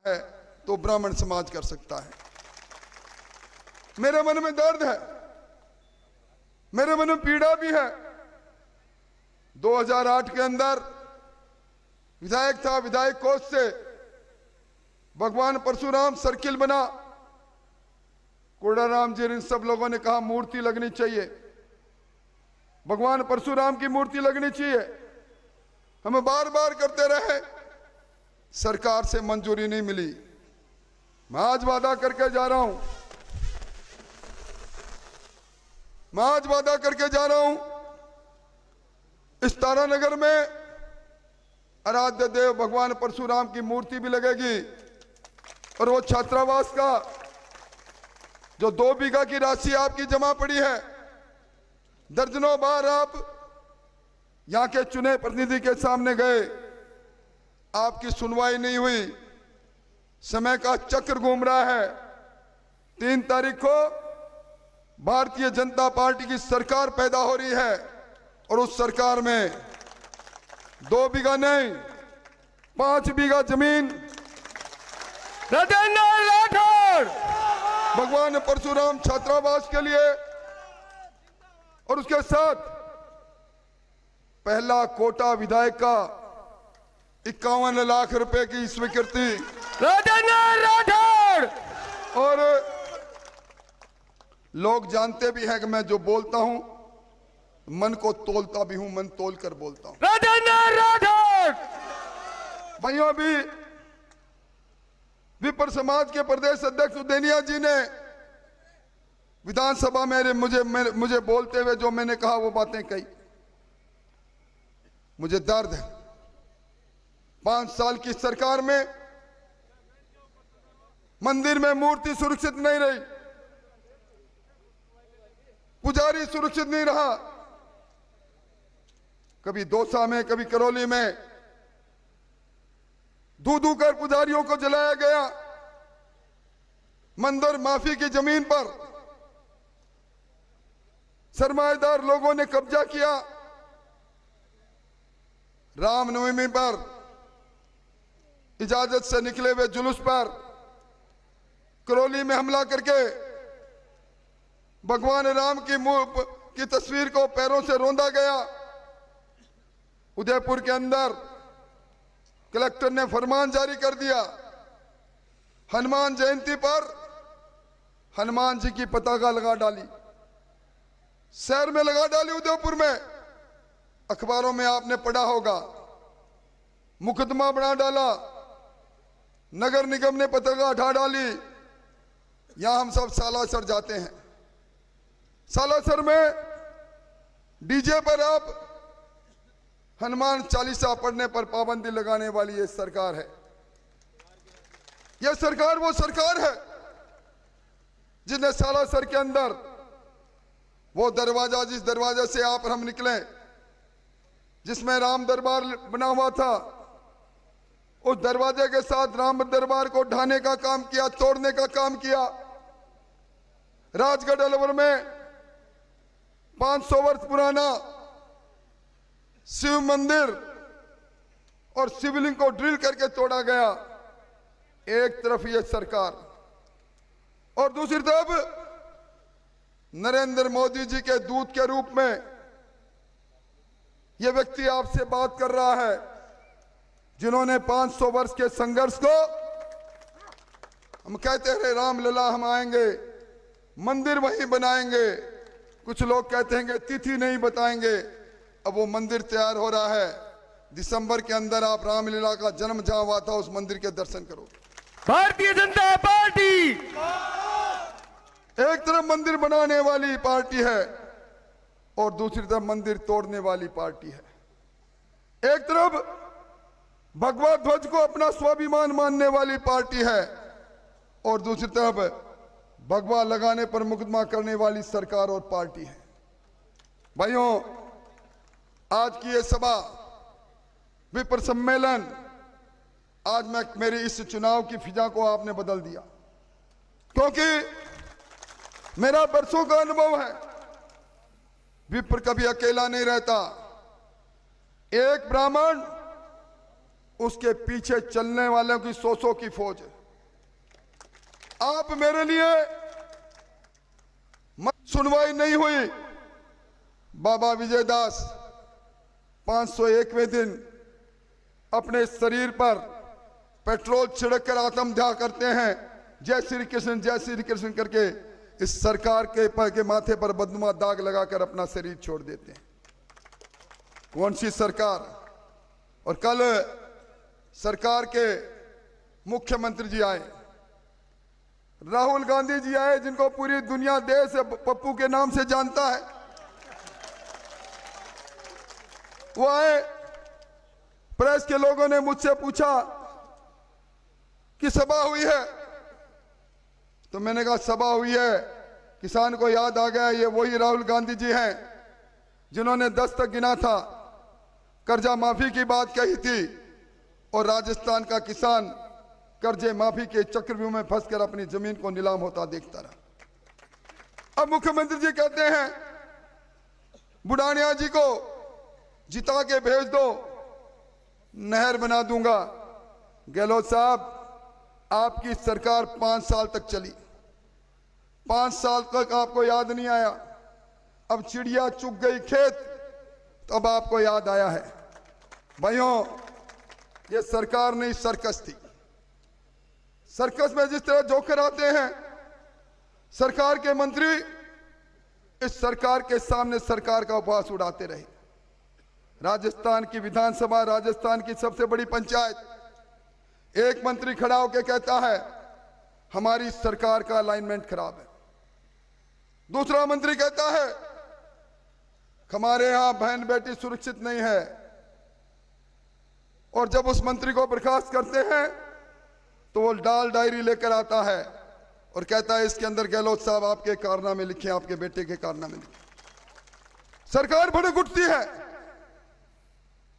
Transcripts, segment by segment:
है तो ब्राह्मण समाज कर सकता है। मेरे मन में दर्द है, मेरे मन में पीड़ा भी है। 2008 के अंदर विधायक था, विधायक कोष से भगवान परशुराम सर्किल बना। कोडाराम जी इन सब लोगों ने कहा मूर्ति लगनी चाहिए, भगवान परशुराम की मूर्ति लगनी चाहिए। हम बार बार करते रहे, सरकार से मंजूरी नहीं मिली। मैं आज वादा करके जा रहा हूं, मैं आज वादा करके जा रहा हूं, इस तारानगर में आराध्य देव भगवान परशुराम की मूर्ति भी लगेगी। और वो छात्रावास का जो 2 बीघा की राशि आपकी जमा पड़ी है, दर्जनों बार आप यहां के चुने प्रतिनिधि के सामने गए, आपकी सुनवाई नहीं हुई। समय का चक्र घूम रहा है। 3 तारीख को भारतीय जनता पार्टी की सरकार पैदा हो रही है और उस सरकार में 2 बीघा नहीं 5 बीघा जमीन राजेंद्र राठौड़ भगवान परशुराम छात्रावास के लिए और उसके साथ पहला कोटा विधायक का 51 लाख रुपए की स्वीकृति। राजेंद्र राठौड़। और लोग जानते भी हैं कि मैं जो बोलता हूं मन को तोलता भी हूं, मन तोल कर बोलता हूं। राजेंद्र राठौड़। भाइयों, अभी विपर समाज के प्रदेश अध्यक्ष उदेनिया जी ने विधानसभा में मुझे बोलते हुए जो मैंने कहा वो बातें कही। मुझे दर्द है। 5 साल की सरकार में मंदिर में मूर्ति सुरक्षित नहीं रही, पुजारी सुरक्षित नहीं रहा। कभी दौसा में, कभी करौली में धू कर पुजारियों को जलाया गया। मंदिर माफी की जमीन पर सरमाएदार लोगों ने कब्जा किया। रामनवमी पर इजाजत से निकले हुए जुलूस पर करौली में हमला करके भगवान राम की तस्वीर को पैरों से रौंदा गया। उदयपुर के अंदर कलेक्टर ने फरमान जारी कर दिया, हनुमान जयंती पर हनुमान जी की पताका लगा डाली, शहर में लगा डाली। उदयपुर में अखबारों में आपने पढ़ा होगा, मुकदमा बना डाला। नगर निगम ने पताका हटा डाली। यहां हम सब सालासर जाते हैं, सालासर में डीजे पर आप हनुमान चालीसा पढ़ने पर पाबंदी लगाने वाली ये सरकार है। यह सरकार वो सरकार है जिसने सालासर के अंदर वो दरवाजा, जिस दरवाजे से आप और हम निकले, जिसमें राम दरबार बना हुआ था, उस दरवाजे के साथ राम दरबार को ढाने का काम किया, तोड़ने का काम किया। राजगढ़ अलवर में 500 वर्ष पुराना शिव मंदिर और शिवलिंग को ड्रिल करके तोड़ा गया। एक तरफ ये सरकार और दूसरी तरफ नरेंद्र मोदी जी के दूत के रूप में यह व्यक्ति आपसे बात कर रहा है, जिन्होंने 500 वर्ष के संघर्ष को, हम कहते रहे रामलला हम आएंगे, मंदिर वहीं बनाएंगे। कुछ लोग कहते हैं कि तिथि नहीं बताएंगे। अब वो मंदिर तैयार हो रहा है। दिसंबर के अंदर आप रामलीला का जन्म जहां हुआ था उस मंदिर के दर्शन करो। भारतीय जनता पार्टी एक तरफ मंदिर बनाने वाली पार्टी है और दूसरी तरफ मंदिर तोड़ने वाली पार्टी है। एक तरफ भगवा ध्वज को अपना स्वाभिमान मानने वाली पार्टी है और दूसरी तरफ भगवा लगाने पर मुकदमा करने वाली सरकार और पार्टी है। भाइयों, आज की ये सभा, विपर सम्मेलन, आज मैं मेरी इस चुनाव की फिजा को आपने बदल दिया, क्योंकि मेरा बरसों का अनुभव है। विपर कभी अकेला नहीं रहता। एक ब्राह्मण उसके पीछे चलने वालों की 100 की फौज है। आप मेरे लिए सुनवाई नहीं हुई। बाबा विजयदास 501वें दिन अपने शरीर पर पेट्रोल छिड़ककर आत्मदाह करते हैं, जय श्री कृष्ण करके इस सरकार के माथे पर बदनुमा दाग लगाकर अपना शरीर छोड़ देते हैं। कौन सी सरकार? और कल सरकार के मुख्यमंत्री जी आए, राहुल गांधी जी आए, जिनको पूरी दुनिया देश पप्पू के नाम से जानता है। वो आए, प्रेस के लोगों ने मुझसे पूछा कि सभा हुई है, तो मैंने कहा सभा हुई है। किसान को याद आ गया ये वही राहुल गांधी जी हैं जिन्होंने 10 तक गिना था, कर्जा माफी की बात कही थी और राजस्थान का किसान कर्जे माफी के चक्रव्यूह में फंसकर अपनी जमीन को नीलाम होता देखता रहा। अब मुख्यमंत्री जी कहते हैं बुढ़ानिया जी को जिता के भेज दो, नहर बना दूंगा। गहलोत साहब, आपकी सरकार 5 साल तक चली, 5 साल तक आपको याद नहीं आया। अब चिड़िया चुग गई खेत तो अब आपको याद आया है। भाइयों, ये सरकार नहीं सर्कस थी। सर्कस में जिस तरह जोकर आते हैं, सरकार के मंत्री इस सरकार के सामने सरकार का उपहास उड़ाते रहे। राजस्थान की विधानसभा, राजस्थान की सबसे बड़ी पंचायत, एक मंत्री खड़ा होकर कहता है हमारी सरकार का अलाइनमेंट खराब है। दूसरा मंत्री कहता है हमारे यहां बहन बेटी सुरक्षित नहीं है। और जब उस मंत्री को बर्खास्त करते हैं तो वो लाल डायरी लेकर आता है और कहता है इसके अंदर गहलोत साहब आपके कारनामे लिखे, आपके बेटे के कारनामे लिखे। सरकार भड़क उठती है।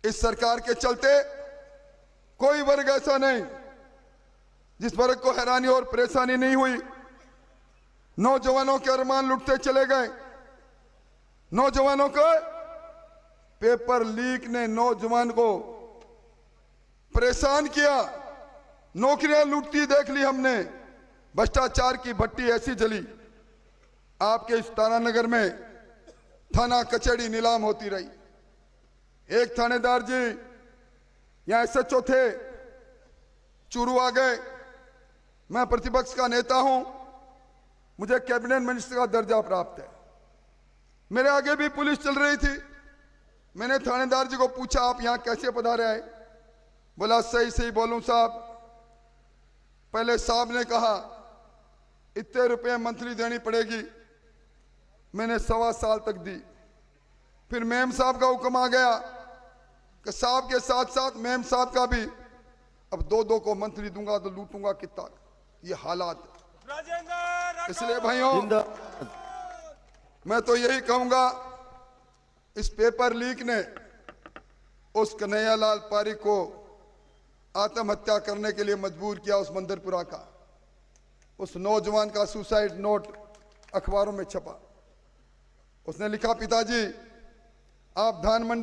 इस सरकार के चलते कोई वर्ग ऐसा नहीं जिस वर्ग को हैरानी और परेशानी नहीं हुई। नौजवानों के अरमान लुटते चले गए। नौजवानों को पेपर लीक ने नौजवान को परेशान किया, नौकरियां लूटती देख ली हमने। भ्रष्टाचार की भट्टी ऐसी जली, आपके इस तारानगर में थाना कचहरी नीलाम होती रही। एक थानेदार जी यहां SHO थे, चूरू आ गए। मैं प्रतिपक्ष का नेता हूं, मुझे कैबिनेट मिनिस्टर का दर्जा प्राप्त है। मेरे आगे भी पुलिस चल रही थी। मैंने थानेदार जी को पूछा आप यहां कैसे पधारे आए? बोला सही सही बोलूं साहब, पहले साहब ने कहा इतने रुपए मंथली देनी पड़ेगी, मैंने 1.25 साल तक दी। फिर मेम साहब का हुक्म आ गया कि साहब के साथ साथ मेम साहब का भी अब 2-2 को मंथली दूंगा तो लूटूंगा कितना। ये हालात। इसलिए भाइयों, मैं तो यही कहूंगा, इस पेपर लीक ने उस कन्हैयालाल पारीक को आत्महत्या करने के लिए मजबूर किया। उस मंदरपुरा का, उस नौजवान का सुसाइड नोट अखबारों में छपा। उसने लिखा पिताजी आप धान मंडी